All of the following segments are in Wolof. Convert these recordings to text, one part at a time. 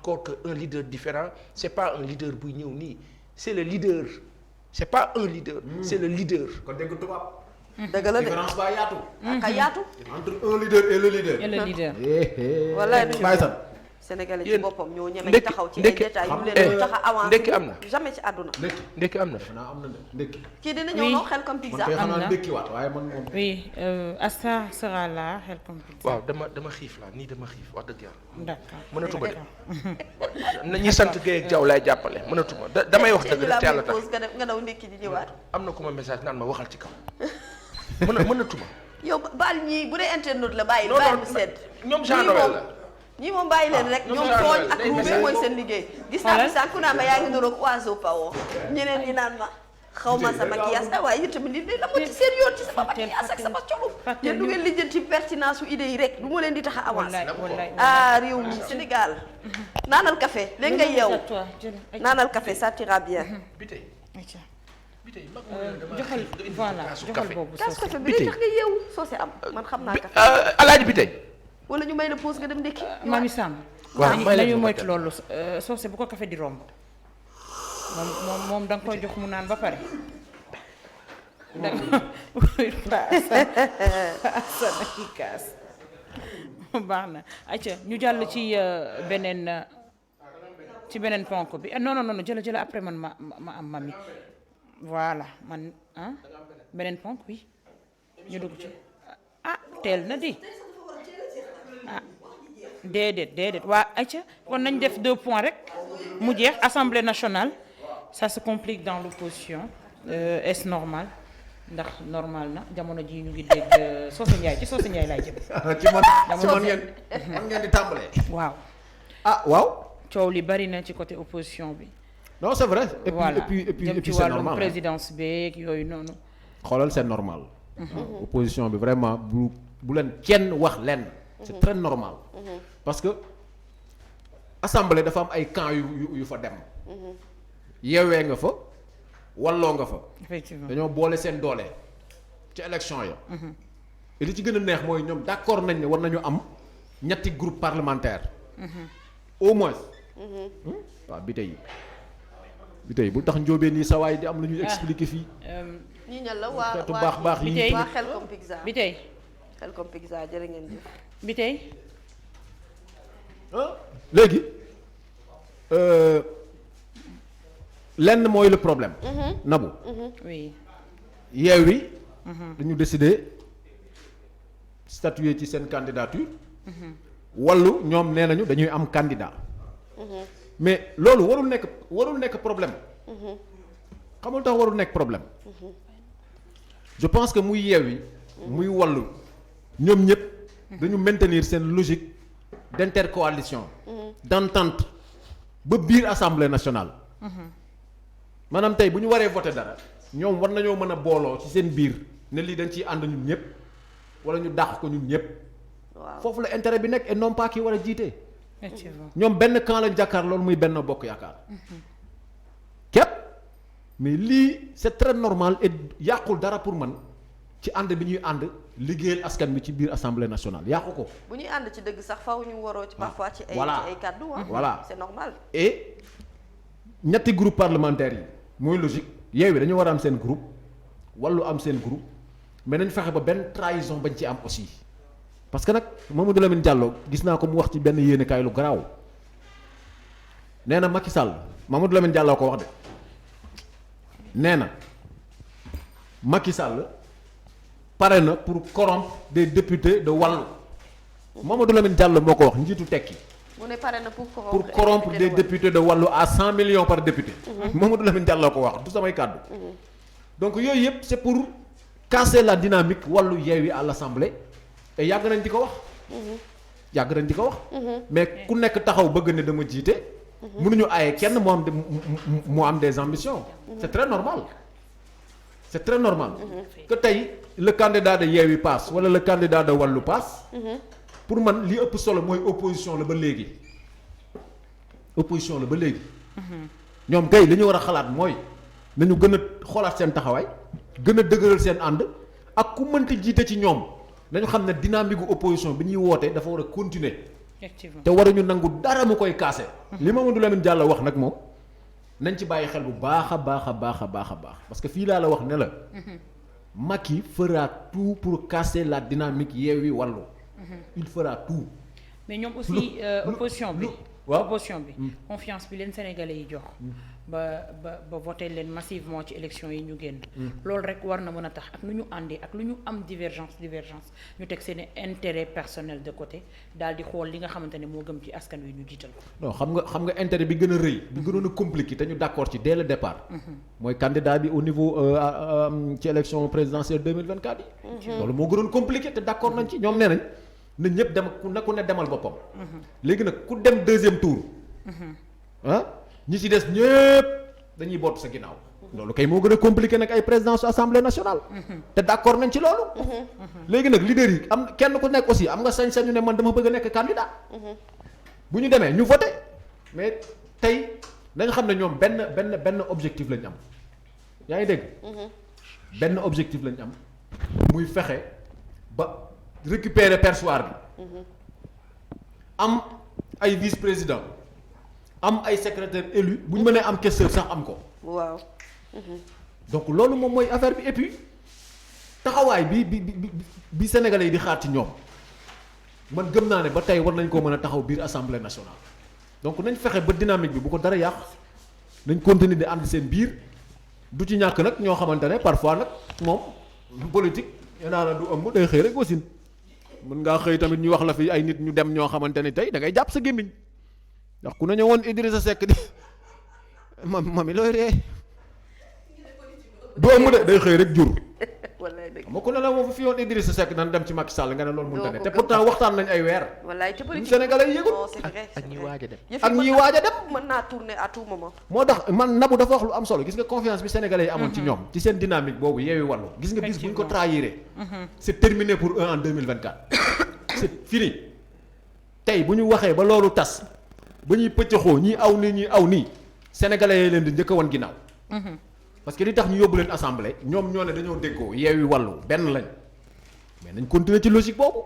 encore que un leader différent c'est pas un leader buy ñëw nii c'est le leader c'est pas un leader. C'est le leader. kon dégg tubaab. dëgg la de différence ba yaatu. aka yaatu. entre un leader et le leader. et le leader. walaay du bàyyi sax. Sénégalais ci Yéen boppam ñoo ñeme ndekki- taxaw ci ay ndekki- détails yu xam- leen tax a avancé ndekki am na. jamais ci àdduna. ndekki am na fi. xanaa am na ndekki. kii dina Oui. ñëw noo xel comme man pizza. kay am xanaa na. ndekkiwaat waaye man moom. oui Asta sera là Helcom Pizza. waaw dama xiif la nii dama xiif wax dëgg yàlla. d'accord mënatuma de ñi sant Guèye ak Diaw laay jàppale mënatuma damay wax dëgg rek te yàlla tax. nga daw ndekki di ñëwaat. am na ku ma message naan ma waxal ci kaw mënatuma. yow baal ñii bu dee internet la bàyyi non bàyyi non mu sedd. ñoom Jean Noël la. ñii moom bàyyi leen rek ñoom ñoom Jean tooñ Noël ak day ruube message. mooy seen liggéey. gis naa fi sànq naa ma yaa ngi niroog oiseau pavon ñeneen ñi naan ma xaw ma sama kiyaas ah waaye yéen tamit li day la ma ci seen yoon ci sama kiyaas ak sama colu. yéen du ngeen lijjanti pertinence su idée yi rek du ma leen di tax a avancé. wallaay ah réew mi Sénégal. naanal café léegi ngay yeewu naanal café ça t'ira bien. bi tey bi tey mag joxal voilà joxal boobu kaas soos. café bi day tax nga yeewu soo see am man xam naa café. alaaji bi tey. wala ñu may la pause nga dem ndekki. Mami Sam. waaw may nañu leen moytu loolu soose bu ko café di romb moom da nga koy jox mu naan ba pare. da nga kaas baax na acca ñu jàll ci beneen ponk bi non jëla après man ma am mami voilà man beneen ponk bi ñu dugg ci teel na di déedéet waa acca kon nañ def 2 points rek mu jeex Assemblée nationale ça se complique dans l'opposition est-ce normal ndax normal na jamono ji ñu ngi dégg Socé Ndiaye ci Socé Ndiaye laay jëm ci man ngeen di tàmbalee. waaw waaw. coow li bari na ci côté opposition bi non c'est vrai. voilà et puis jëm ci c'est wàllum normal présidence beeg yooyu noonu xoolal c'est normal. opposition bi vraiment bu leen kenn wax leen. c'est très normal. parce que assemblée dafa am ay camps yu fa dem. yeewee nga fa walloo nga fa. effectivement dañoo boole seen doole ci élection ya. et li ci gën a neex mooy ñoom d'accord nañ ne war nañu am ñetti groupe parlementaire. au moins. waaw bi tey bul tax njóobeen nii sa waay di am lu ñuy expliquer fii. ñii ñal la waa xeetu baax yi waa Helcom Pizza bi tey Helcom Pizza jërë ngeen jëf. bi tey léegi lenn mooy le problème. Nabou. oui Yewwi dañu décider statuer ci seen candidature. Wallu ñoom nee nañu dañuy am candidat. mais loolu warul nekk problème. xamul tax warul nekk problème. je pense que muy Yewwi muy Wallu ñoom ñëpp dañu maintenir seen logique d'intercoalition. d'entente ba biir assemblée nationale. maanaam tey bu ñu waree voter dara ñoom war nañoo mën a booloo ci seen biir ne lii dañ ciy ànd ñun ñëpp wala ñu dàq ko ñun ñëpp. waaw foofu la intérêt bi nekk et non pas kii war a jiite. effectivement ñoom benn camp lañ jàkkaar loolu muy benn bokk yaakaar. képp mais lii c'est très normal et yàqul dara pour man ci ànd bi ñuy ànd liggéeyal askan bi ci biir assemblée nationale yàqu ko. bu ñuy ànd ci dëgg sax faw ñu waroo ci parfois ci ay voilà. ci ay kàddu Voilà. c'est normal. et ñetti groupe parlementaire yi mooy logique Yewwi dañu war a am seen groupe Wallu am seen groupe mais nañ fexe ba benn trahison bañ ci am aussi parce que nag Mamadou Lamine Diallo gis naa ko mu wax ci benn yéenekaay lu garaaw nee na Macky Sall Mamadou Lamine Diallo ko wax de nee na Macky Sall pare na pour corrompre des députés de Wallu Mamadou Lamine Diallo moo ko wax njiitu tekki. mu ne pare na pour corrompre des députés de Wallu à 100 millions par député. Mamadou Lamine Diallo ko wax du samay kàddu. donc yooyu yëpp c'est pour casser la dynamique Wallu Yewwi à l'Assemblée et yàgg nañ di ko wax. mais ku nekk taxaw bëgg ne dama jiite. mënuñu aaye kenn mu am des ambitions. c'est très normal. que tey le candidat de Yewwi passe wala le candidat de Wallu passe. pour man li ëpp solo mooy opposition la ba léegi. ñoom kay li ñu war a xalaat mooy nañu gën a xoolaat seen taxawaay gën a dëgëral seen ànd ak ku mënti jiite ci ñoom nañu xam ne dynamique gu opposition bi ñuy woote dafa war a continuer effectivement te waruñu nangu dara mu koy kaase. li Mamadou Lamine Diallo wax nag moom nañ ci bàyyi xel bu baax a baax a baax a baax a baax parce que fii laa la wax ne la. Macky fera tout pour casser la dynamique Yewwi Wallu. Il fera tout. mais ñoom aussi opposition bi. waaw opposition bi. confiance bi leen Sénégalais yi jox. ba voté leen massivement ci élection yi ñu génn. loolu rek war na mën a tax ak nu ñu àndee ak lu ñu am divergence ñu teg seen intérêt personnel de côté daal di xool li nga xamante ne moo gëm ci askan wi ñu jiital ko. non xam nga intérêt bi gën a rëy. bi gënoon a compliqué te ñu d'accord ci dès le départ. mooy candidat bi au niveau ci élection présidentielle 2024 yi. loolu moo gënoon compliqué te d'accord nañ ci ñoom nee nañ na ñëpp dem ku ne demal boppam. léegi nag ku dem deuxième tour. ñi ci des ñëpp dañuy boot sa ginnaaw. loolu kay moo gën a compliqué nag ay présidence su assemblée nationale. te d'accord nañ ci loolu. léegi nag leader yi am kenn ku nekk aussi am nga sañ-sañu ne man dama bëgg a nekk candidat. bu ñu demee ñu voté mais tey da nga xam ne ñoom benn objectif lañ am yaa ngi dégg. benn objectif lañ am muy fexe ba récupérer perchoir bi. am ay vice-président. am ay secrétaire élu bu ñu mënee am questeur sax am ko. waaw. donc loolu moom mooy affaire bi et puis taxawaay bi sénégalais yi di xaar ci ñoom man gëm naa ne ba tey war nañ koo mën a taxaw biir assemblée nationale. donc nañ fexe ba dynamique bi bu ko dara yàq nañ continuer di ànd seen biir du ci ñàkk nag ñoo xamante ne parfois nag moom politique yenaa na du ëmb day xëy rek wasin mën ngaa xëy tamit ñu wax la fi ay nit ñu dem ñoo xamante ne tey da ngay jàpp sa gémmiñ ndax ku ne ñëwoon Idrissa Seck di mami looy ree du ëmb de day xëy rek jur. wallaay dëgg ma ku ne la moo fi yoon Idrissa Seck nan dem ci Macky Sall nga ne loolu mënta ne te pourtant waxtaan nañ ay weer. wallaay te politique Sénégalais yi yëgul. ak ñi waaj a dem. ak ñi waaj a dem. mën naa tourner à tout moment. moo tax man Nabou dafa wax lu am solo gis nga confiance bi sénégalais yi amoon ci ñoom ci seen dynamique boobu Yewwi Wallu gis nga bis bu ñu ko trahiré. c'est terminé pour eux en 2024. c'est fini tey bu ñu waxee ba loolu tas ba ñuy pëccëxoo ñii aw nii ñii aw nii sénégalais yi leen di njëkk a wan ginnaaw. parce que li tax ñu yóbbu leen assemblée ñoom ñoo ne dañoo déggoo Yewwi Wallu benn lañ mais nañ continuer ci logique boobu.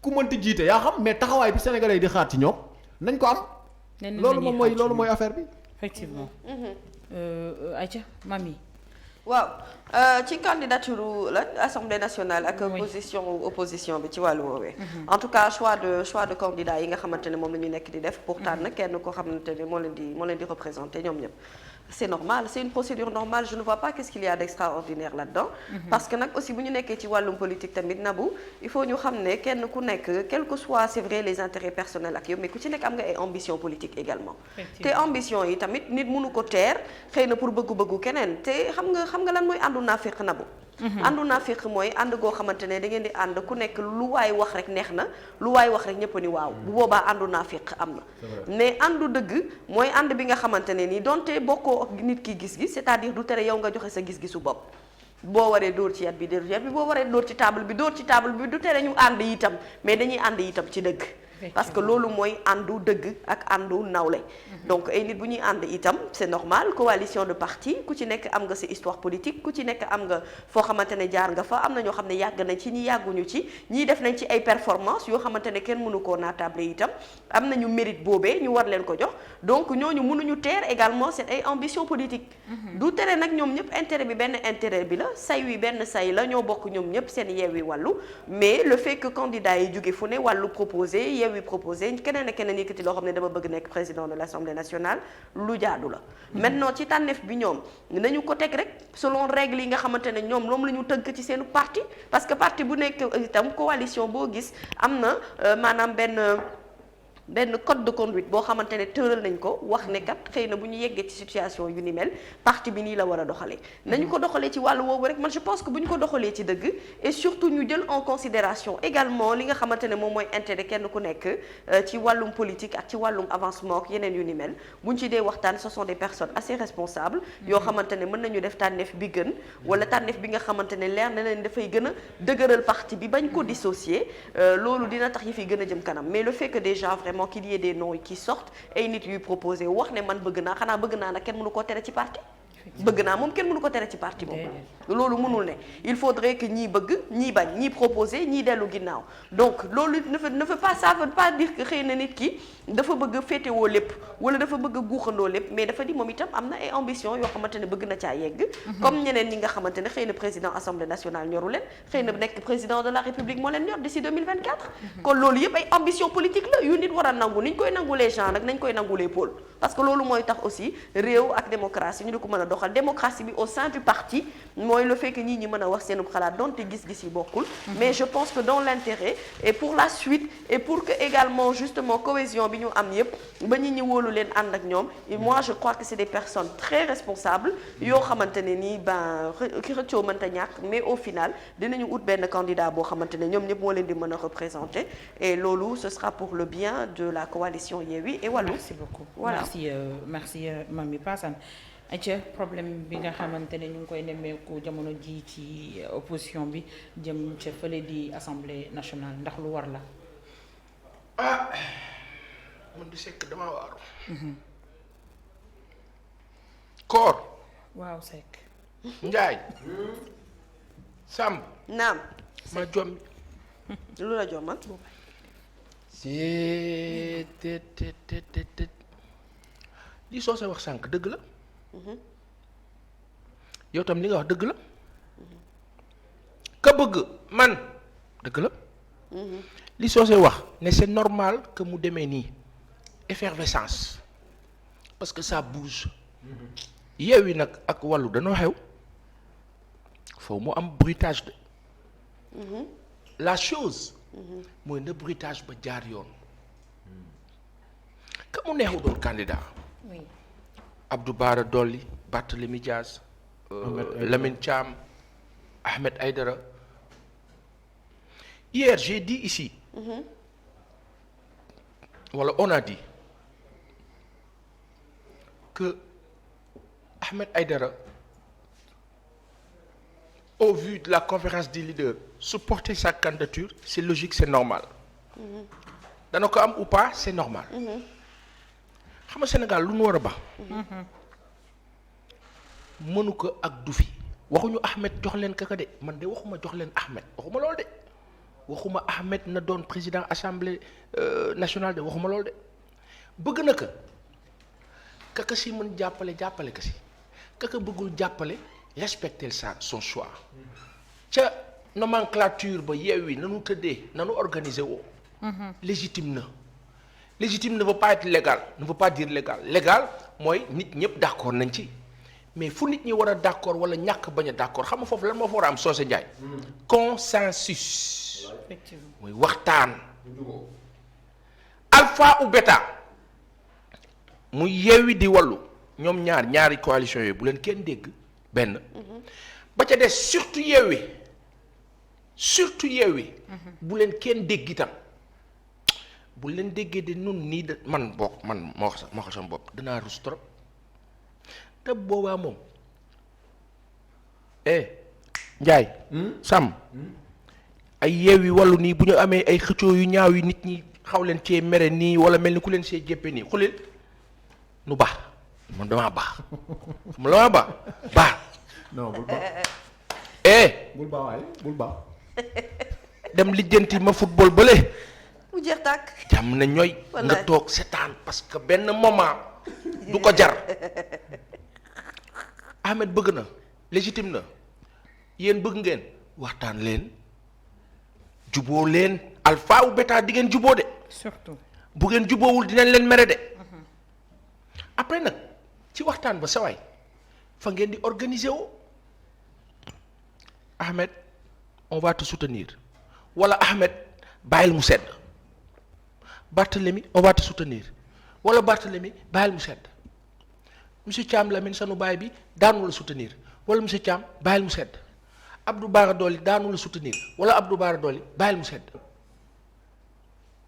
ku mënti jiite yaa xam mais taxawaay bi sénégalais yi di xaar ci ñoom nañ ko am. loolu moom mooy affaire bi. effectivement. Aïcha Mami. waaw ci candidature la assemblée nationale ak opposition bi ci wàllu woowee. en tout cas choix de candidat yi nga xamante ne moom la ñu nekk di def pour tànn kenn koo xamante ne moo leen di représenter ñoom ñëpp. c'est normal c'est une procédure normale je ne vois pas qu'est-ce qu'il y a d'extraordinaire là-dedans. parce que nag aussi bu ñu nekkee ci wàllum politique tamit Nabou il faut ñu xam ne kenn ku nekk quel que soit c'est vrai les intérêts personnels ak yow mais ku ci nekk am nga ay ambition politique également. te ambition yi tamit nit mënu ko teer xëy na pour bëggu-bëggu keneen te xam nga lan mooy àndu naafiq Nabou. àndu naafiq mooy ànd goo xamante ne da ngeen di ànd ku nekk lu waay wax rek neex na lu waay wax rek ñëpp ni waaw bu boobaa àndu naafiq am na. mais àndu dëgg mooy ànd bi nga xamante ne ni donte bokkoo ak nit ki gis-gis c'est-à-dire du tere yow nga joxe sa gis-gisu bopp. boo waree dóor ci yat bi dóor ci yat bi boo waree dóor ci table bi du tere ñu ànd itam mais dañuy ànd itam ci dëgg. parce que loolu mooy àndu dëgg ak àndu nawle. donc ay nit bu ñuy ànd itam c'est normal coalition de parti ku ci nekk am nga sa histoire politique ku ci nekk am nga foo xamante ne jaar nga fa am na ñoo xam ne yàgg nañ ci ñi yàgguñu ci ñii def nañ ci ay performance yoo xamante ne kenn mënu koo naatable itam am nañu mérite boobee ñu war leen ko jox donc ñooñu mënuñu teer également seen ay ambition politique. du tere nag ñoom ñëpp intérêt bi benn intérêt bi la say wi benn say la ñoo bokk ñoom ñëpp seen Yewwi Wallu mais le fait que candidat yi jóge fu ne wàllu proposé Yewwi proposé keneen ak keneen yëkkati loo xam ne dama bëgg nekk président de l'Assemblée nationale lu jaadu la. maintenant ci tànneef bi ñoom nañu ko teg rek selon règles yi nga xamante ne ñoom moom la ñu tënk ci seen parti parce que parti bu nekk itam coalition boo gis am na maanaam benn code de conduite boo xamante ne tëral nañ ko wax ne kat xëy na bu ñu yeggee ci situation yu ni mel parti bi nii la war a doxalee. nañu ko doxalee ci wàllu woowu rek man je pense que bu ñu ko doxalee ci dëgg et surtout ñu jël en considération également li nga xamante ne moom mooy intérêt kenn ku nekk ci wàllum politique ak ci wàllum avancement ak yeneen yu ni mel bu ñu ci dee waxtaan ce sont des personnes assez responsables. yoo xamante ne mën nañu def tànneef bi gën wala tànneef bi nga xamante ne leer na leen dafay gën a dëgëral parti bi bañ ko dissocier loolu dina tax yi fi gën a jëm kanam mais le fait que déjà vraiment qu'il y ait des noms qui sortent ay nit yuy proposé wax ne man bëgg naa xanaa bëgg naa nag kenn mënu koo tere ci parti bëgg naa moom kenn mënu ko tere ci parti boobu loolu mënul ne il faudrait que ñii bëgg ñii bañ ñii proposer ñii dellu ginnaaw donc loolu ne veut pas ça veut pas dire que xëy na nit ki dafa bëgg féetewoo lépp wala dafa bëgg a guuxandoo lépp mais dafa di moom itam am na ay ambition yoo xamante ne bëgg na caa yegg comme ñeneen ñi nga xamante ne xëy na président assemblée nationale ñoru leen xëy na nekk président de la république moo leen ñor d'ici 2024 kon loolu yëpp ay ambition politique la yu nit war a nangu ni ñu koy nangulee gens nag nañ koy nangulee pôle parce que loolu mooy tax aussi réew ak démocratie ñu di ko mën a doxal démocratie bi au sein du parti mooy le fait que ñi mën a wax seen xalaat donte gis-gis yi bokkul mais je pense que dans l'intérêt et pour la suite et pour que également justement cohésion bi ñu am yépp ba ñi wóolu leen ànd ak ñoom et moi je crois que c'est des personnes très responsables yoo xamante ne nii ben ki xëccoo mënta ñàkk mais au final dinañu ut benn candidat boo xamante ne ñoom ñëpp moo leen di mën a représenter et loolu ce sera pour le bien de la coalition Yewwi et Wallu. Merci beaucoup. Voilà. Merci Mamy Passane. ayca problème bi nga xamante ne ñu ngi koy nemmeeku jamono ji ci opposition bi jëm ca fële di assemblée nationale ndax lu war la. ah man di sekk damaa waaru. Koor. waaw Seck. Njaay. Samb. naam. ma jom. lu la jommal. si te li soo sa wax sànq dëgg la. yow tam li nga wax dëgg la. ka bëgg man dëgg la. li soo say wax ne c'est normal que mu demee nii effervescence parce que ça bouge. Yewwi nag ak Wallu dañoo xew foofu mu am bruitage de. la chose. mooy na bruitage ba jaar yoon. ka mu neexu doon candidat. oui. Abdou Bara Dolly Barthélémy Dias. Lamine Thiam Ahmed Aïdara. Hier j'ai dit ici. Voilà, on a dit que Ahmed Aïdara, au vu de la conférence des leaders, supporter sa candidature, c'est logique, c'est normal. Dana ko am ou pas, c'est normal. Xam nga Sénégal lu nu war a ba. mënu ko ak du fi waxuñu Ahmed jox leen kaka de man de waxuma jox leen Ahmed waxuma loolu de waxuma Ahmed na doon président assemblée nationale de waxuma loolu de bëgg na ko kaka si mën jàppale ka si kaka bëggul jàppale respecter son choix ca nomenclature ba Yewwi nanu tëddee nanu organiser woo. légitime ne veut pas être légal ne veut pas dire légal mooy nit ñëpp d'accord nañ ci. mais fu nit ñi war a d'accord wala ñàkk bañ a d'accord xam nga foofu lan moo fa war a am Socé Ndiaye. consensus. effectivement mooy waxtaan. alpha ou bêta muy Yewwi di Wallu ñoom ñaari coalition yooyu bu leen kenn dégg benn. ba ca des surtout Yewwi. bu leen kenn dégg itam bu leen déggee de nun nii de man bokk man moo wax sama bopp danaa rus trop. te boobaa moom Njaay Sam ay Yewwi Wallu nii bu ñu amee ay xëccoo yu ñaaw yi nit ñi xaw leen cee mere nii wala mel ni ku leen see jéppe nii xulil nu baax man damaa baax xam la maa baax non bul baax. bul baax waaye bul baax. dem lijjanti ma football bële mu jeex tàkk. jàmm na ñooy nga toog seetaan parce que benn moment du ko jar Ahmed bëgg na légitime na yéen bëgg ngeen waxtaan leen juboo leen alpha ou bêta di ngeen juboo de. surtout bu ngeen juboowul dinañ leen mere de. après nag ci waxtaan ba sawaay fa ngeen di organiser woo Ahmed on va te soutenir wala Ahmed bàyyil mu sedd Barthélémy on va te soutenir wala Barthélémy bàyyil mu sedd. monsieur Thiam Lamine sanu baay bi daanu la soutenir wala monsieur Thiam bàyyil mu sedd Abdou Bara Dolly daanu la soutenir wala Abdou Bara Dolly bàyyil mu sedd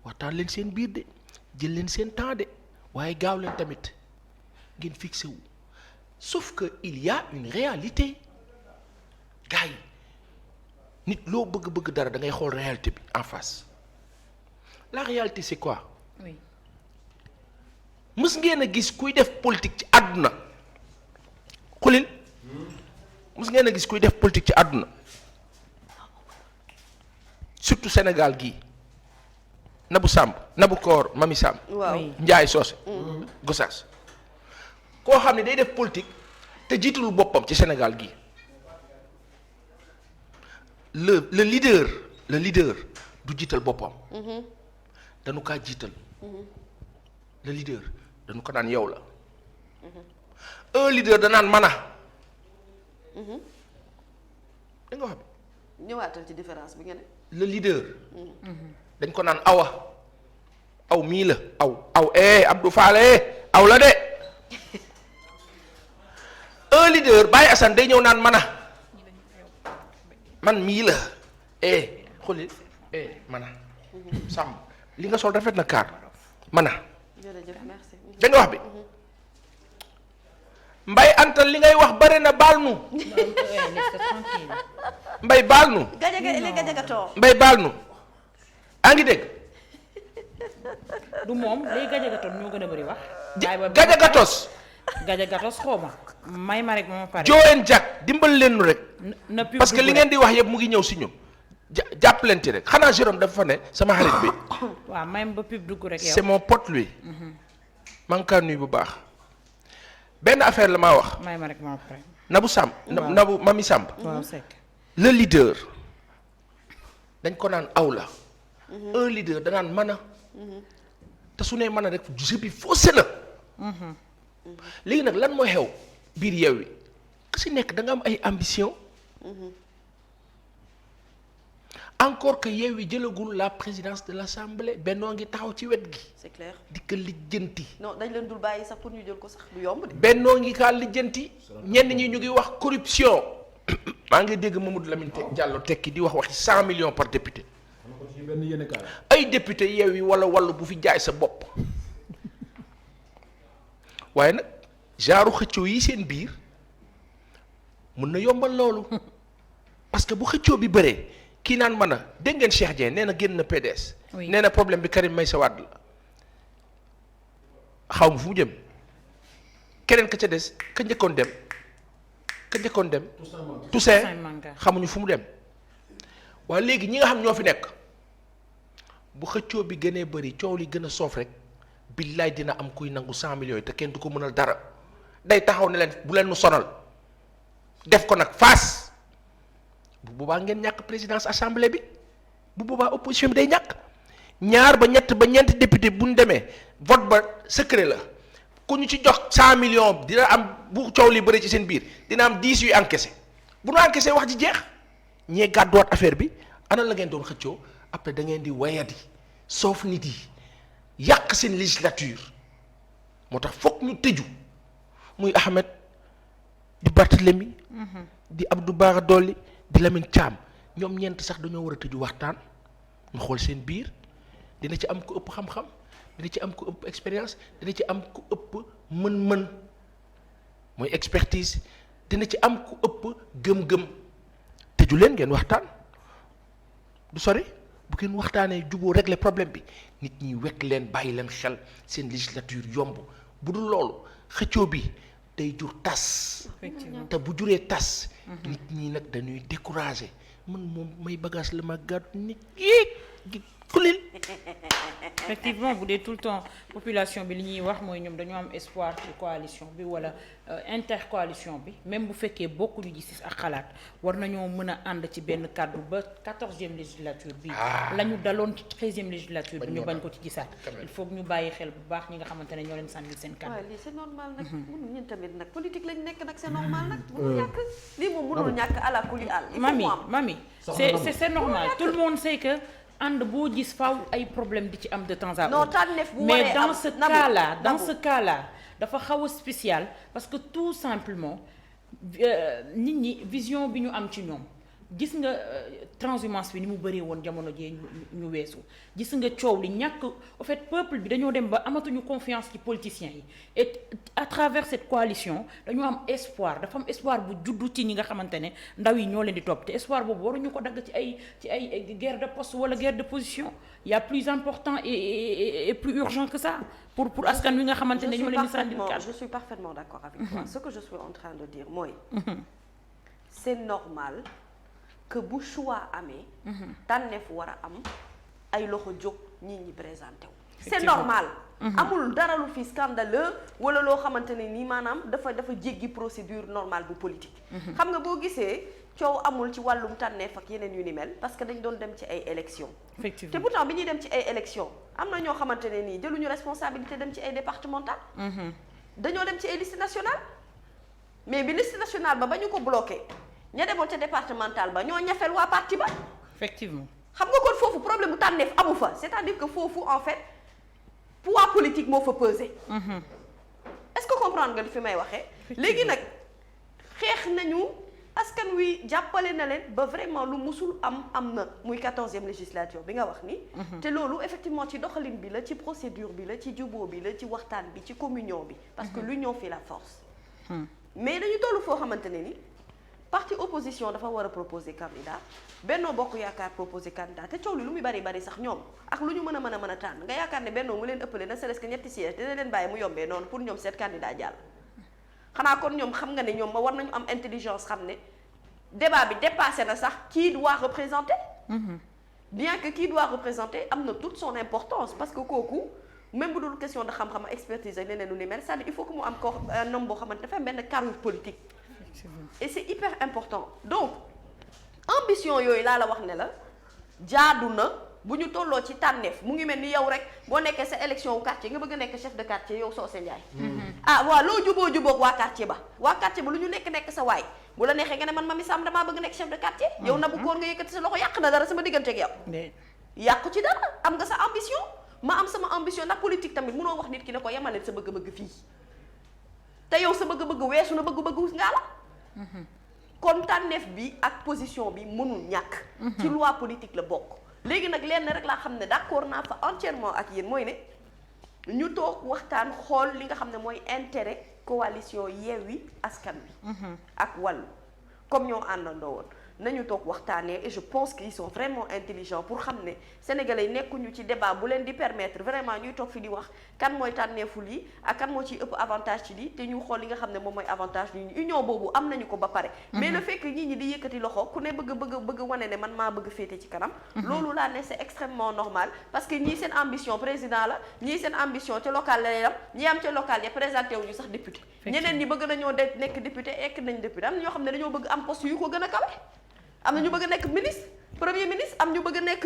waxtaan leen seen biir de jël leen seen temps de waaye gaaw leen tamit ngeen fixé wu sauf que il y a une réalité gars yi nit loo bëgg dara da ngay xool réalité bi en face la réalité c'est quoi. oui. mës ngeen a gis kuy def politique ci àdduna xulil ngeen a gis kuy def politique ci àdduna surtout Sénégal gii Nabou Samb Nabou Koor Mami Samb waaw Njaay Soose Gosaas koo xam ne day def politique te jiitalul boppam ci Sénégal gii le leader du jiital boppam dañu kaa jiital le leader dañu ko naan yow la un leader danaan mana da nga wax bi ñëwaatal ci différence bi nga ne. le leader dañ ko naan awa aw mii la aw Abdou Fall aw la de un leader Baye Assane day ñëw naan mana man mii la xulli mana sàmm li nga sol rafet na kaar mana jërëjëf merci. da nga wax bi mbay antal li ngay wax bare na baal nu mbay baal nu gajaga too. mbay baal nu a ngi dégg du moom léegi gajagatoon ñoo gën a bëri wax. gajagatos gajagatos xaw ma may ma rek ma pare. jooyen jak dimbal leen nu rek na pub parce que dugg li ngeen di wax yëpp mu ngi ñëw si ñun jàppalante rek xanaa Jérôme dafa fa ne sama xarit bi waaw may ma ba pub dugg rek yow. c'est mon pote lui maa ngi kaa nuyu bu baax benn affaire la maa wax may ma rek ma pare. Nabou Samb Nabou Mami Samb waaw Seck. le leader dañ ko naan aw la un leader danaan mën a te su nee mën a rek jeu bi faussé na léegi nag lan mooy xew biir Yewwi ku si nekk da nga am ay ambition encore que Yewwi jëlagul la présidence de l'Assemblée Bennoo ngi taxaw ci wet gi c'est clair. di ko lijjanti non dañ leen dul bàyyi sax pour ñu jël ko sax du yomb de. Bennoo ngi kaa lijjanti ñenn ñi ñu ngi wax corruption maa ngi dégg Mamadou Lamine Diallo tekki di wax waxi 100 millions par député ay député Yewwi wala wàllu bu fi jaay sa bopp waaye nag genre xëccoo yi seen biir mun na yombal loolu parce que bu xëccoo bi bëree kii naan mën a dégg ngeen Cheikh Dieng nee na génn na PDS. Oui. nee na problème bi Karim Meïssa Wade la xaw ma fu mu jëm keneen ka ca des ka njëkkoon dem Toussaint Manga. xamuñu fu mu dem waaye léegi ñi nga xam ñoo fi nekk bu xëccoo bi gënee bëri coow li gën a soof rek billaay dina am kuy nangu 100 millions yi te kenn du ko mënal dara day taxaw ne leen bu leen nu sonal def ko nag face bu boobaa ngeen ñàkk présidence assemblée bi bu boobaa opposition bi day ñàkk ñaar ba ñett ba ñeenti député bu ñu demee vote ba secret la ku ñu ci jox 100 millions dina am bu coow li bëri ci seen biir dina am 10 yu encaissé bu nu encaissé wax ji jeex ñee gàdduwaat affaire bi ana la ngeen doon xëccoo après da ngeen di wayadi sauf nit yi yàq seen législature moo tax foog ñu tëju muy Ahmed di Barthélemy di Abdou Bara Dolly di Lamine Thiam ñoom ñeent sax dañoo war a tëju waxtaan ñu xool seen biir dina ci am ku ëpp xam-xam dina ci am ku ëpp expérience dina ci am ku ëpp mën-mën mooy expertise dina ci am ku ëpp gëm-gëm tëju leen ngeen waxtaan du sori bu ngeen waxtaanee juboo régler problème bi nit ñi wekk leen bàyyi leen xel seen législature yomb bu dul loolu xëccoo bi day jur tas Effectivement. te bu juree tas nit ñi nag dañuy découragé man moom may bagage la ma gàddu nit yi kulil effectivement bu dee tout le temps population bi li ñuy wax mooy ñoom dañoo am espoir ci coalition bi wala intercoalition bi même bu fekkee bokkuñu gis ak xalaat war nañoo mën a ànd ci benn kàddu ba 14e législature bi la ñu daloon ci 13e législature bi ñu bañ ko ci gisaat il faut que ñu bàyyi xel bu baax ñi nga xamante ne ñoo leen sànnil seen kàddu. waaw lii c'est normal nag. ñun tamit nag politique lañ nekk nag c'est normal nag. mënul ñàkk lii moom mënul ñàkk ala kulli àll. il faut mu am mami c'est normal tout le monde sait que ànd boo gis faaw ay problème di ci am de temps à non autre. tànneef bu mais waree dans am ce Nabou, cas-là dans Nabou. ce cas-là dafa xaw a spécial parce que tout simplement nit ñi vision bi ñu am ci ñoom gis nga transhumance bi ni mu bëree woon jamono jee ñu weesu gis nga coow li ñàkk en fait peuple bi dañoo dem ba amatuñu confiance ci politiciens yi et à travers cette coalition dañoo am espoir dafa am espoir bu juddu ci ñi nga xamante ne ndaw yi ñoo leen di topp te espoir boobu waruñu ko dagg ci ay guerre de poste wala guerre de position il y a plus important et plus urgent que ça pour askan wi nga xamante ne ñoo leen di sànni je suis parfaitement d'accord avec toi. Ce que je suis en train de dire mooy c'est normal que bu choix amee. tànneef war a am ay loxo jóg nit ñi présenté wu. c'est normal. amul dara lu fi scandaleux wala loo xamante ne nii maanaam dafa jéggi procédure normale bu politique. xam nga boo gisee coow amul ci wàllum tànneef ak yeneen yu ni mel parce que dañ doon dem ci ay élections. effectivement te pourtant bi ñuy dem ci ay élections am na ñoo xamante ne nii jëluñu responsabilité dem ci ay départemental. dañoo dem ci ay liste nationale mais bi liste nationale ba ñu ko bloqué ña demoon ca départemental ba ñoo ñafeel waa parti ba. effectivement xam nga kon foofu problème bu tànneef amu fa c'est-à-dire que foofu en fait poids politique moo fa peser. est-ce que comprendre nga li fi may waxee. léegi nag xeex nañu askan wi jàppale na leen ba vraiment lu musul am na muy 14e législature bi nga wax ni. te loolu effectivement ci doxalin bi la ci procédure bi la ci jubóo bi la ci waxtaan bi ci communion bi. parce que l'union fait la force. mais dañu tollu foo xamante ne ni parti opposition dafa war a proposer candidat Benno Bokk Yaakaar proposer candidat te coow li lu muy bari sax ñoom ak lu ñu mën a tànn nga yaakaar ne Benno mu leen ëppale na serait-ce que ñetti siège dina leen bàyyi mu yombee noonu pour ñoom seet candidat jàll. xanaa kon ñoom xam nga ne ñoom ma war nañu am intelligence xam ne débat bi dépassé na sax qui doit représenter. bien que qui doit représenter am na toute son importance parce que kooku même bu dul question de xam-xam expertise ak leneen lu ni mel c'est-à-dire il faut que mu am ko un homme boo xamante dafa am benn carrure politique. et c'est hyper important donc ambition yooyu laa la wax ne la jaadu na bu ñu tolloo ci tànneef mu ngi mel ni yow rek boo nekkee sa élection wu quartier nga bëgg a nekk chef de quartier yow Socé Ndiaye. waaw loo jubóog waa quartier ba lu ñu nekk sa waay bu la neexee nga ne man Mamy Samb damaa bëgg nekk chef de quartier. yow na bu koor nga yëkkati sa loxo yàq na dara sama diggante ak yow. yàqu ci dara am nga sa ambition ma am sama ambition ndax politique tamit munoo wax nit ki ne ko yemaleel sa bëgg-bëgg fii te yow sa bëgg-bëgg weesu na bëgg-bëgg ngaa la. kon tànneef bi ak position bi mënul ñàkk. ci loi politique la bokk. léegi nag lenn rek laa xam ne d'accord naa fa entièrement ak yéen mooy ne ñu toog waxtaan xool li nga xam ne mooy intérêt coalition Yewwi Askan Wi. ak Wallu comme ñoo àndandoo woon nañu toog waxtaanee et je pense qu'ils sont vraiment intelligents pour xam ne sénégalais nekkuñu ci débat bu leen di permettre vraiment ñuy toog fi di wax kan mooy tànneefu lii ak kan moo ciy ëpp avantage ci lii te ñu xool li nga xam ne moom mooy avantage li union boobu am nañu ko ba pare. mais le fait que ñi di yëkkati loxo ku ne bëgg wane ne man maa bëgg féete ci kanam. loolu laa ne c'est extrêmement normal parce que ñii seen ambition président la ñii seen ambition ca local la yam ñi am ca local ya présenté wuñu sax député. ñeneen ñi bëgg nañoo nekk député nañ député am na ñoo xam ne dañoo bëgg am poste yu ko gën a kawe. am na ñu bëgg a nekk ministre premier ministre am ñu bëgg a nekk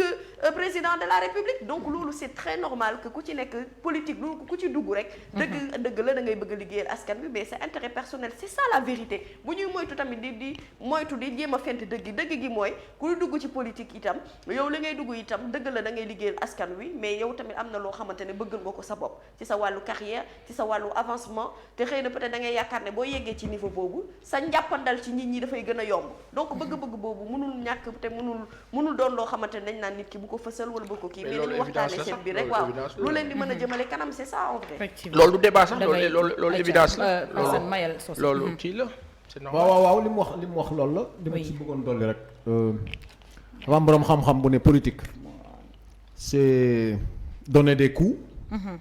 président de la république donc loolu c'est très normal que ku ci nekk politique lu ku ci dugg rek. dëgg la da ngay bëgg a liggéeyal askan bi mais c'est intérêt personnel c'est ça la vérité bu ñuy moytu tamit di moytu di jéem a fent dëgg gi mooy ku dugg ci politique itam yow li ngay dugg itam dëgg la da ngay liggéeyal askan wi mais yow tamit am na loo xamante ne bëggal nga ko sa bopp ci sa wàllu carrière ci sa wàllu avancement te xëy na peut-être da ngay yaakaar ne boo yeggee ci niveau boobu sa njàppandal ci nit ñi dafay gën a yomb donc bëgg-bëgg boobu mënul ñàkk te mënul doon loo xamante ne dañ naan nit ki bu ko fësal wala bu ko kii mais dañu waxtaane seen biir rek waaw lu leen di mën a jëmale kanam c'est ça en vrai. loolu du débat sax loolu évidence la loolu kii la c'est normal. waaw li mu wax loolu la. li ma ci bëggoon dolli rek. dafa am boroom xam-xam bu ne politique c'est donner des coups.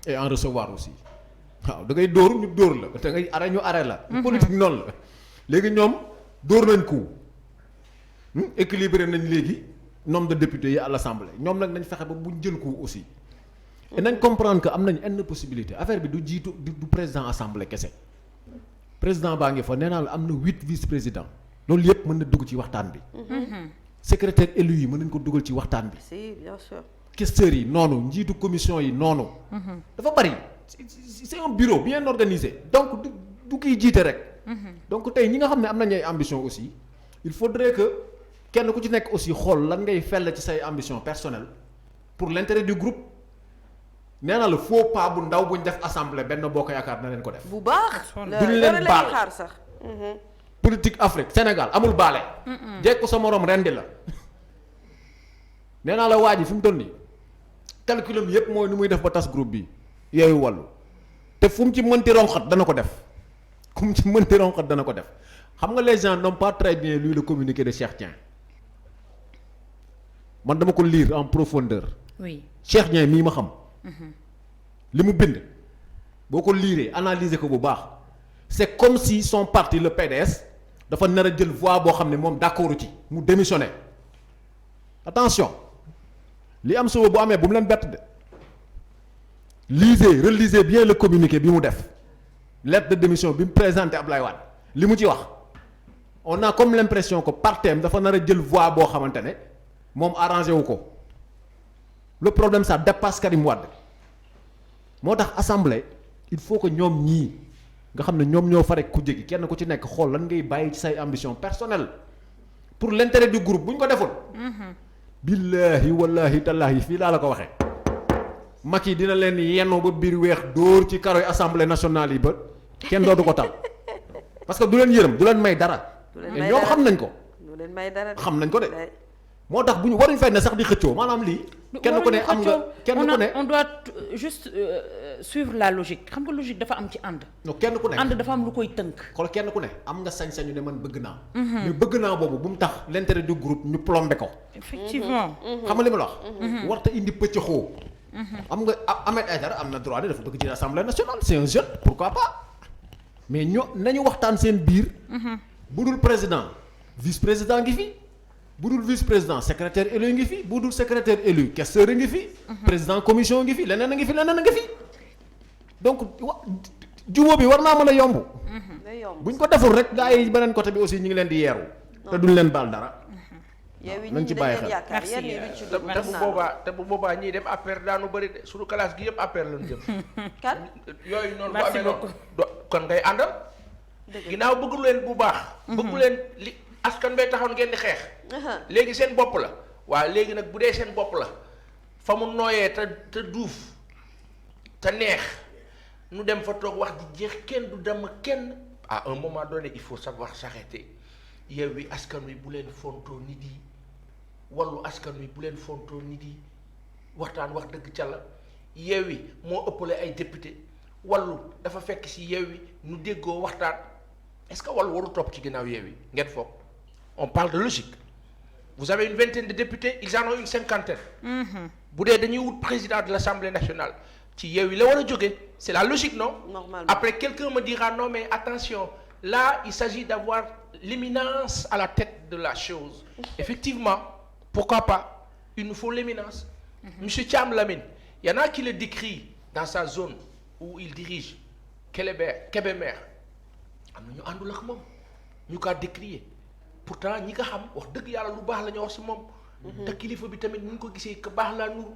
et en recevoir aussi. waaw da ngay dóor ñu dóor la da ngay are ñu are la. politique noonu la léegi ñoom dóor nañ coup. équilibré nañ léegi nombre de députés yi à l'Assemblée ñoom nag nañ fexe ba buñ jël ko aussi et nañ comprendre que am nañ une possibilité affaire bi du jiitu du président assemblée kese président baa ngi fa nee naa la am na 8 vice-présidents loolu yëpp mën na dugg ci waxtaan bi secrétaire élu yi mën nañ ko dugal ci waxtaan bi si bien sûr questeurs yi noonu njiitu commission yi noonu dafa bari c'est un bureau bien organisé donc du kiy jiite rek donc tey ñi nga xam ne am nañ ay ambition aussi il faudrait que kenn ku ci nekk aussi xool lan ngay fell ci say ambition personnelle pour l'intérêt du groupe nee na la faux pas bu ndaw buñ def assemblée Benno Bokk Yaakaar na leen ko def. bu baax. duñ leen baal xaar sax. politique Afrique Sénégal amul baale. jekku sa morom rendi la. nee naa la waa ji fi mu toll nii calculam yépp mooy nu muy def ba tas groupe bi Yewwi Wallu te fu mu ci mënti ronxat dana ko def fu mu ci mënti ronxat dana ko def xam nga les gens n'ont pas très bien lu le communiqué de Cheikh Dieng. man dama ko lire en profondeur. oui Cheikh Dieng mii ma xam. li mu bind boo ko liiree analyser ko bu baax c'est comme si son parti le PDS dafa nar a jël voie boo xam ne moom d'accord ci mu démissionner attention li am suba bu amee bu mu leen bett de relisez bien le communiqué bi mu def lettre de démission bi mu présenté Ablaye Wade li mu ci wax on a comme l'impression que partem dafa nar a jël voie boo xamante ne moom arrangé wu ko le problème ça dépasse Karim Wade moo tax assemblée il faut que ñoom ñii nga xam ne ñoom ñoo fare ku jégi kenn ku ci nekk xool lan ngay bàyyi ci say ambition personnelle pour l'intérêt du groupe bu ñu ko deful. billahi wallahi tallahi fii laa la ko waxee. Macky dina leen yenn ba biir weex dóor ci karoy assemblée nationale yi ba kenn dootu ko tal parce que du leen yërëm du leen may dara. ñoom xam nañ ko. du leen may dara xam nañ ko de. moo tax bu ñu waruñu fay ne sax di xëccoo maanaam lii. kenn ku ne am nga kenn ku ne on doit juste suivre la logique xam nga logique dafa am ci ànd. non kenn ku ne ànd dafa am lu koy tënk. xool kenn ku ne am nga sañ-sañu ne man bëgg naa. mais bëgg naa boobu bu mu tax l'intérêt du groupe ñu plombé ko. effectivement. xam nga li ma la wax. warta indi pëccëxoo. am nga Ahmed Aïdara am na droit de dafa bëgg ci assemblée nationale c'est un jeune pourquoi pas mais nañu waxtaan seen biir. bu dul président vice président ngi fi. bu dul vice président secrétaire élu ngi fi bu dul secrétaire élu questeur ngi fi. président commission ngi fi leneen a ngi fi leneen a ngi fi. donc jubóo bi war naa mën a yomb. buñ ko deful rek gars yi beneen côté bi aussi ñu ngi leen di yeeru. te duñ leen baal dara. nañ ci bàyyi xel te bu boobaa ñiy dem APR daanu bëri de suñu classe gi yëpp APR lañu jëm. kan yooyu noonu bu amee noonu kon ngay àndal. ginnaaw bëggu leen bu baax. bëggu leen li askan bee taxoon ngeen di xeex. léegi seen bopp la waaw léegi nag bu dee seen bopp la fa mu nooyee te duuf te neex nu dem fa toog wax di jeex kenn du dem kenn à un moment donné il faut savoir s'arrêter Yewwi Askan Wi bu leen fontoo nit yi Wallu Askan Wi bu leen fontoo nit yi waxtaan wax dëgg ca la Yewwi moo ëppale ay député Wallu dafa fekk ci Yewwi nu déggoo waxtaan est-ce que Wallu waru topp ci ginnaaw Yewwi ngeen foog on parle de logique. Vous avez une vingtaine de députés, ils en ont une cinquantaine. bu dee dañuy wut président de l'Assemblée nationale ci Yewwi la war a jóge c'est la logique non? Normalement. Après quelqu'un me dira non mais attention là il s'agit d'avoir l'éminence à la tête de la chose. Effectivement, pourquoi pas? Il nous faut l'éminence. Monsieur Thiam Lamine, il y en a qui le décrit dans sa zone où il dirige Kébémer am na ñu àndul ak moom ñu kaa décrier. pourtant ñi nga xam wax dëgg yàlla lu baax la ñu wax ci moom. te kilifa bi tamit ñu ko gisee que baax laa nuru.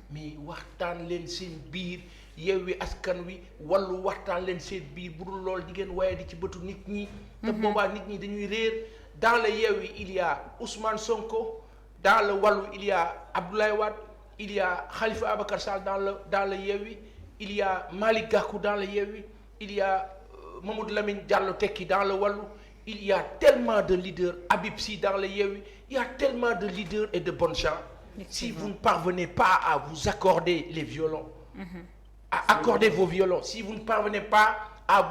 mais waxtaan leen seen biir Yewwi Askan Wi Wallu waxtaan leen seen biir bu dul lool di ngeen waaye di ci bëtu nit ñi. te boobaa nit ñi dañuy réer dans le Yewwi il y a Ousmane Sonko dans le Wallu il y a Abdoulaye Wade il y a Khalifa Ababacar Sall dans le Yewwi il y a Malick Gakou dans le Yewwi il y a Mamadou Lamine Diallo Tekki dans le Wallu. Il y a tellement de leaders, Habib Sy dans le Yewwi, il y a tellement de leaders et de bonnes gens. Si vous ne parvenez pas à vous accorder les violons, à accorder vos violons, si vous ne parvenez pas à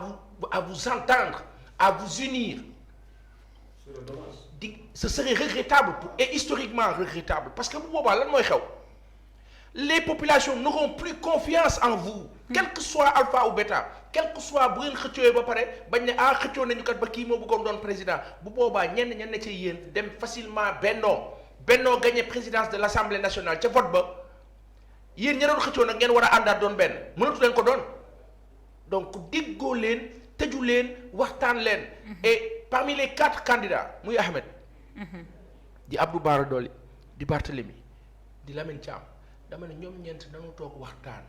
vous entendre, à vous unir, ce serait regrettable et historiquement regrettable. Parce que bu boobaa lan mooy xew les populations n'auront plus confiance en vous. Quel que soit alpha ou bêta, quel que soit bu ngeen xëccoo ba pare bañ ne xëccoo nañu kat ba kii moo bëggoon doon président bu boobaa ñenn ci yéen dem facilement bennoo gagné présidence de l'Assemblée nationale ca vote ba yéen ña doon xëccoo nag ngeen war a àndaat doon benn mënatu leen ko doon donc déggoo leen tëju leen waxtaan leen. Et parmi les 4 candidats muy Ahmed. di Abdou Bara Dolly di Barthélémy di Lamine Thiam. dama ne ñoom ñeent dañu toog waxtaan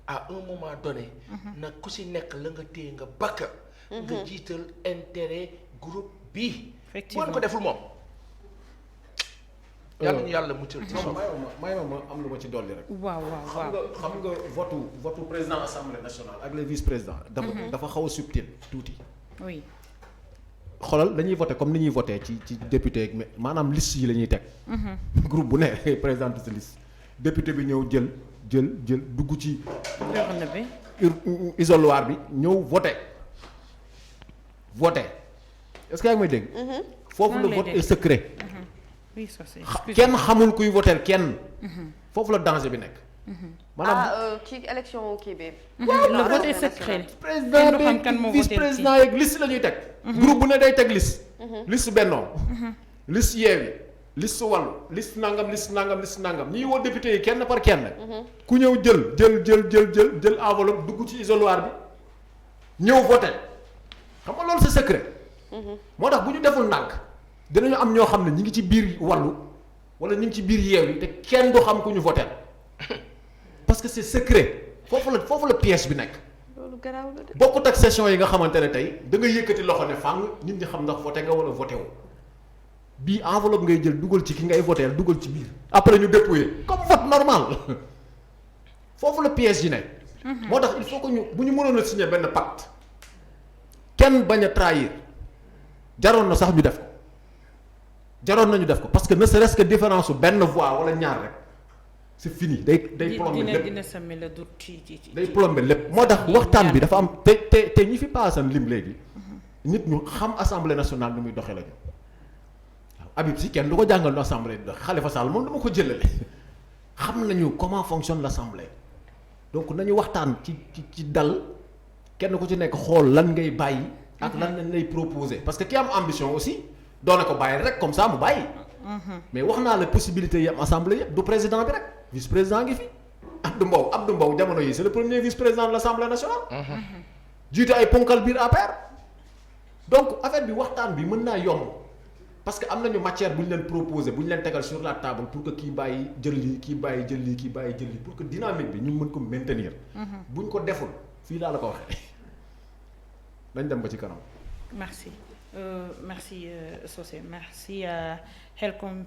à un moment donné. nag ku si nekk la nga téye nga bakka nga jiital intérêt groupe bi. effectivement boo ko deful moom. yàlla ñu yàlla muccal ci suuf. may ma am lu ma ci dolli rek. waaw. xam nga votu président assemblée nationale ak les vice présidents. dafa xaw a subtil tuuti. oui. xoolal dañuy voté comme ni ñuy voté ci député mais maanaam liste yi la ñuy teg. groupe bu ne présente sa liste. député bi ñëw jël dugg ci. urne bi. isoloir bi ñëw voté est-ce que yaa ngi may dégg. foofu le vote est secret. oui ça c'est kenn xamul kuy voter kenn. foofu la danger bi nekk. maanaam ci élection kii bi. le vote est secret. président bi vice président yeeg liste la ñuy teg. groupe bu ne day teg liste. liste Benno. liste Yewwi liste Wallu liste nangam ñiy woo député yi kenn par kenn. ku ñëw jël enveloppe dugg ci isoloir bi ñëw voté xam nga loolu c'est secret. moo tax bu ñu deful ndànk dinañu am ñoo xam ne ñi ngi ci biir Wallu wala ñi ngi ci biir Yewwi te kenn du xam ku ñu voté parce que c'est secret foofu la pièce bi nekk. loolu garaaw la de. bokkut ak session yi nga xamante ne tey da nga yëkkati loxo ne fàng nit ñi xam ndax voté nga wala voté wu bii enveloppe ngay jël dugal ci ki ngay voté dugal ci biir après ñu dépouiller comme vote normal foofu la pièce yi ne. moo tax il faut que bu ñu mënoon a signer benn pacte kenn bañ a trahir jaroon na sax ñu def ko jaroon nañu def ko parce que ne serait-ce que différence su benn voix wala ñaar rek c'est fini day plomber lépp dina semer le doute ci day plomber lépp moo tax waxtaan bi dafa am te ñi fi paasan lim léegi nit ñu xam assemblée nationale ni muy doxee la ñu waaw Habib Sy kenn du ko jàngal nu assemblée di dox Khalifa Sall moom dama ko jëlale xam nañu comment fonctionne l'assemblée donc nañu waxtaan ci dal kenn ku ci nekk xool lan ngay bàyyi ak lan lañ lay proposer parce que ki am ambition aussi doone ko bàyyi rek comme ça mu bàyyi mais wax naa la possibilité yi am assemblée yëpp du président bi rek vice président ngi fi Abdou Mbow jamono yi c'est le premier vice président de l'Assemblée nationale jiite ay ponkal biir APR donc affaire bi waxtaan bi mën naa yomb parce que am nañu matière bu ñu leen proposer bu ñu leen tegal sur la table pour que kii bàyyi jël lii kii bàyyi jël lii pour que dynamique bi ñu mën ko maintenir bu ñu ko deful fii laa la ko waxee dañ dem ba ci kanam merci Socé merci à Helcom